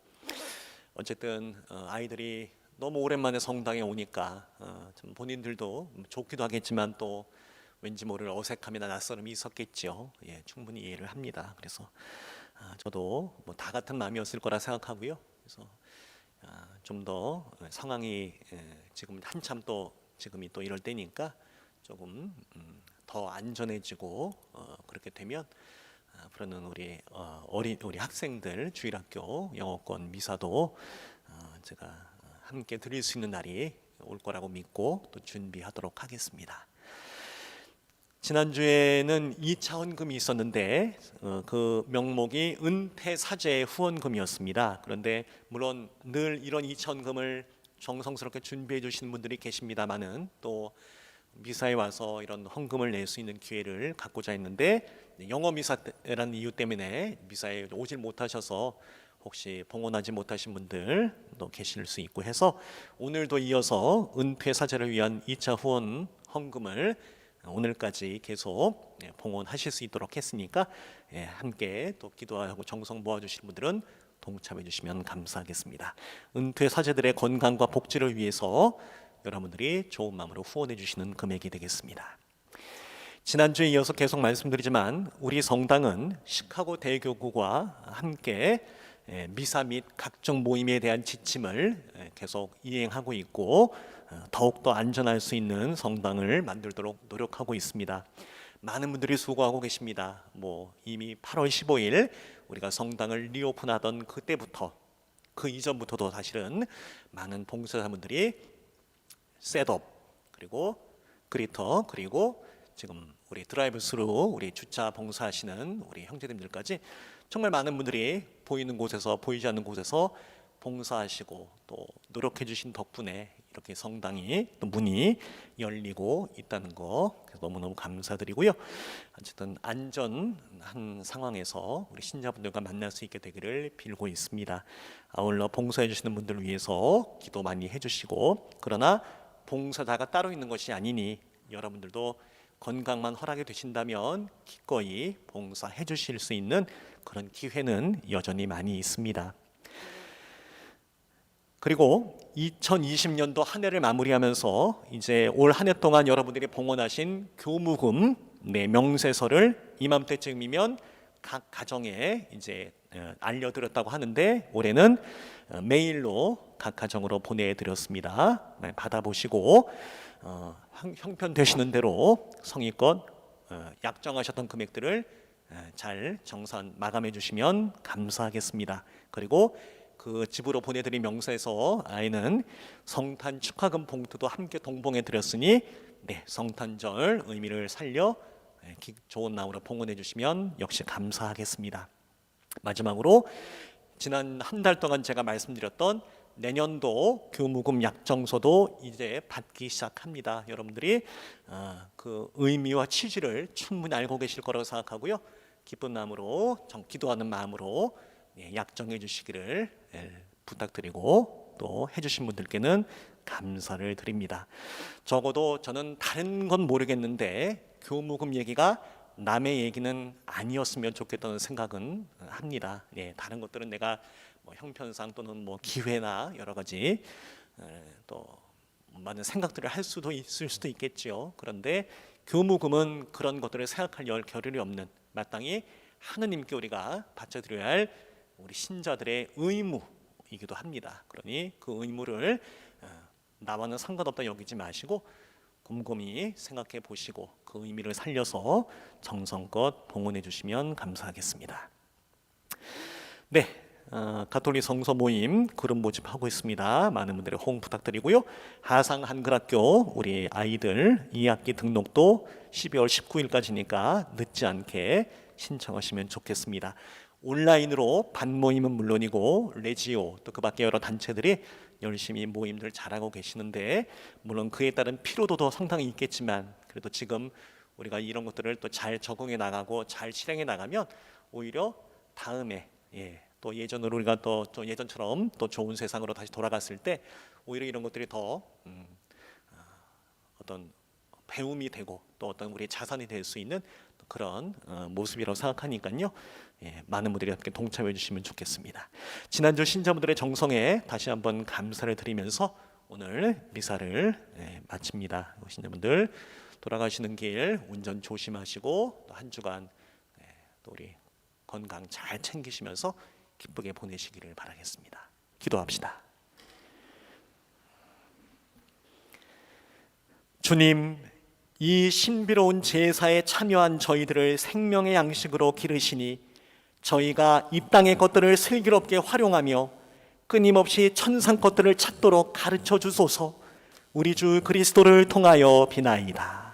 어쨌든 아이들이 너무 오랜만에 성당에 오니까 좀 본인들도 좋기도 하겠지만 또 왠지 모를 어색함이나 낯설음이 있었겠죠. 예, 충분히 이해를 합니다. 그래서 저도 뭐 다 같은 마음이었을 거라 생각하고요. 그래서 좀 더 상황이 지금 한참 또 지금이 또 이럴 때니까 조금 더 안전해지고 그렇게 되면 앞으로는 우리 학생들 주일학교 영어권 미사도 제가 함께 드릴 수 있는 날이 올 거라고 믿고 또 준비하도록 하겠습니다. 지난주에는 2차 헌금이 있었는데 그 명목이 은퇴사제 후원금이었습니다. 그런데 물론 늘 이런 2차 헌금을 정성스럽게 준비해 주시는 분들이 계십니다만은 또 미사에 와서 이런 헌금을 낼 수 있는 기회를 갖고자 했는데 영어 미사라는 이유 때문에 미사에 오질 못하셔서 혹시 봉헌하지 못하신 분들도 계실 수 있고 해서 오늘도 이어서 은퇴사제를 위한 2차 후원 헌금을 오늘까지 계속 봉헌하실 수 있도록 했으니까 함께 또 기도하고 정성 모아주신 분들은 동참해 주시면 감사하겠습니다. 은퇴 사제들의 건강과 복지를 위해서 여러분들이 좋은 마음으로 후원해 주시는 금액이 되겠습니다. 지난주에 이어서 계속 말씀드리지만 우리 성당은 시카고 대교구와 함께 미사 및 각종 모임에 대한 지침을 계속 이행하고 있고 더욱더 안전할 수 있는 성당을 만들도록 노력하고 있습니다. 많은 분들이 수고하고 계십니다. 뭐 이미 8월 15일 우리가 성당을 리오픈하던 그때부터 그 이전부터도 사실은 많은 봉사자분들이 셋업 그리고 그리터 그리고 지금 우리 드라이브 스루 우리 주차 봉사하시는 우리 형제님들까지 정말 많은 분들이 보이는 곳에서 보이지 않는 곳에서 봉사하시고 또 노력해 주신 덕분에 이렇게 성당이 또 문이 열리고 있다는 거 너무너무 감사드리고요. 어쨌든 안전한 상황에서 우리 신자분들과 만날 수 있게 되기를 빌고 있습니다. 아울러 봉사해 주시는 분들을 위해서 기도 많이 해주시고, 그러나 봉사자가 따로 있는 것이 아니니 여러분들도 건강만 허락이 되신다면 기꺼이 봉사해 주실 수 있는 그런 기회는 여전히 많이 있습니다. 그리고 2020년도 한 해를 마무리하면서 이제 올 한 해 동안 여러분들이 봉헌하신 교무금 명세서를 이맘때쯤이면 각 가정에 이제 알려드렸다고 하는데 올해는 메일로 각 가정으로 보내드렸습니다. 받아보시고 형편되시는 대로 성의껏 약정하셨던 금액들을 잘 정산 마감해 주시면 감사하겠습니다. 그리고 그 집으로 보내드린 명세서 아이는 성탄 축하금 봉투도 함께 동봉해 드렸으니 성탄절 의미를 살려 좋은 마음으로 봉헌해 주시면 역시 감사하겠습니다. 마지막으로 지난 한 달 동안 제가 말씀드렸던 내년도 교무금 약정서도 이제 받기 시작합니다. 여러분들이 그 의미와 취지를 충분히 알고 계실 거라고 생각하고요. 기쁜 마음으로 기도하는 마음으로 약정해 주시기를 부탁드리고 또 해주신 분들께는 감사를 드립니다. 적어도 저는 다른 건 모르겠는데 교무금 얘기가 남의 얘기는 아니었으면 좋겠다는 생각은 합니다. 다른 것들은 내가 뭐 형편상 또는 뭐 기회나 여러 가지 또 많은 생각들을 할 수도 있을 수도 있겠죠. 그런데 교무금은 그런 것들을 생각할 겨를이 없는 마땅히 하느님께 우리가 바쳐드려야 할 우리 신자들의 의무이기도 합니다. 그러니 그 의무를 나와는 상관없다 여기지 마시고 곰곰이 생각해 보시고 그 의미를 살려서 정성껏 봉헌해 주시면 감사하겠습니다. 가톨릭 성서 모임 그룹 모집하고 있습니다. 많은 분들의 호응 부탁드리고요. 하상 한글학교 우리 아이들 2학기 등록도 12월 19일까지니까 늦지 않게 신청하시면 좋겠습니다. 온라인으로 반모임은 물론이고 레지오 또 그 밖에 여러 단체들이 열심히 모임들 잘하고 계시는데 물론 그에 따른 피로도도 상당히 있겠지만 그래도 지금 우리가 이런 것들을 또 잘 적응해 나가고 잘 실행해 나가면 오히려 다음에 또 예전으로 우리가 또 예전처럼 또 좋은 세상으로 다시 돌아갔을 때 오히려 이런 것들이 더 어떤 배움이 되고 또 어떤 우리의 자산이 될 수 있는 그런 모습이라고 생각하니까요. 많은 분들이 함께 동참해 주시면 좋겠습니다. 지난주 신자분들의 정성에 다시 한번 감사를 드리면서 오늘 미사를 마칩니다. 신자분들 돌아가시는 길 운전 조심하시고 또 한 주간 또 우리 건강 잘 챙기시면서 기쁘게 보내시기를 바라겠습니다. 기도합시다. 주님, 이 신비로운 제사에 참여한 저희들을 생명의 양식으로 기르시니 저희가 이 땅의 것들을 슬기롭게 활용하며 끊임없이 천상 것들을 찾도록 가르쳐 주소서. 우리 주 그리스도를 통하여 비나이다.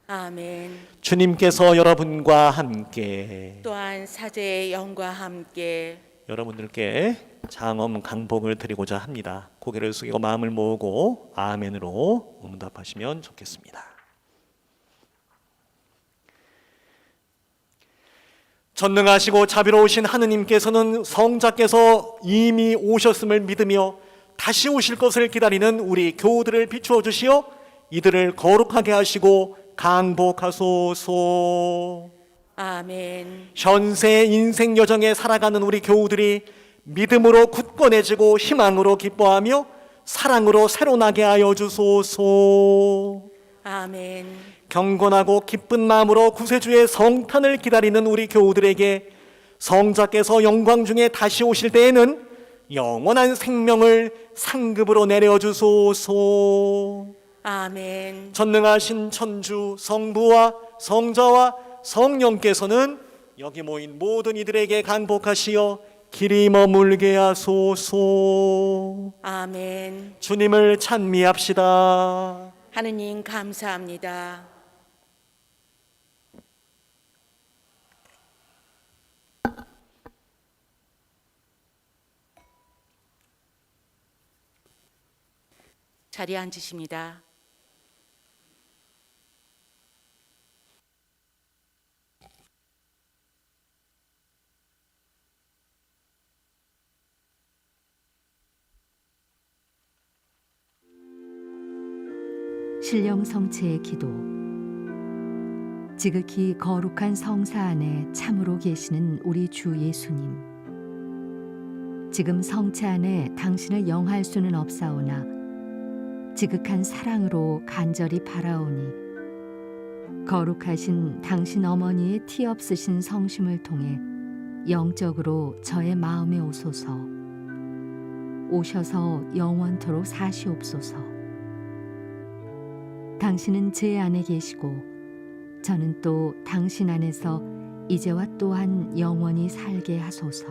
아멘. 주님께서 여러분과 함께 또한 사제의 영과 함께 여러분들께 장엄 강복을 드리고자 합니다. 고개를 숙이고 마음을 모으고 아멘으로 응답하시면 좋겠습니다. 전능하시고 자비로우신 하느님께서는 성자께서 이미 오셨음을 믿으며 다시 오실 것을 기다리는 우리 교우들을 비추어 주시어 이들을 거룩하게 하시고 강복하소서. 아멘. 현세 인생 여정에 살아가는 우리 교우들이 믿음으로 굳건해지고 희망으로 기뻐하며 사랑으로 새로나게 하여 주소서. 아멘. 경건하고 기쁜 마음으로 구세주의 성탄을 기다리는 우리 교우들에게 성자께서 영광 중에 다시 오실 때에는 영원한 생명을 상급으로 내려주소서. 아멘. 전능하신 천주 성부와 성자와 성령께서는 여기 모인 모든 이들에게 강복하시어 길이 머물게 하소서. 아멘. 주님을 찬미합시다. 하느님 감사합니다. 자리에 앉으십니다. 신령 성체의 기도. 지극히 거룩한 성사 안에 참으로 계시는 우리 주 예수님, 지금 성체 안에 당신을 영할 수는 없사오나 지극한 사랑으로 간절히 바라오니 거룩하신 당신 어머니의 티 없으신 성심을 통해 영적으로 저의 마음에 오소서. 오셔서 영원토록 사시옵소서. 당신은 제 안에 계시고 저는 또 당신 안에서 이제와 또한 영원히 살게 하소서.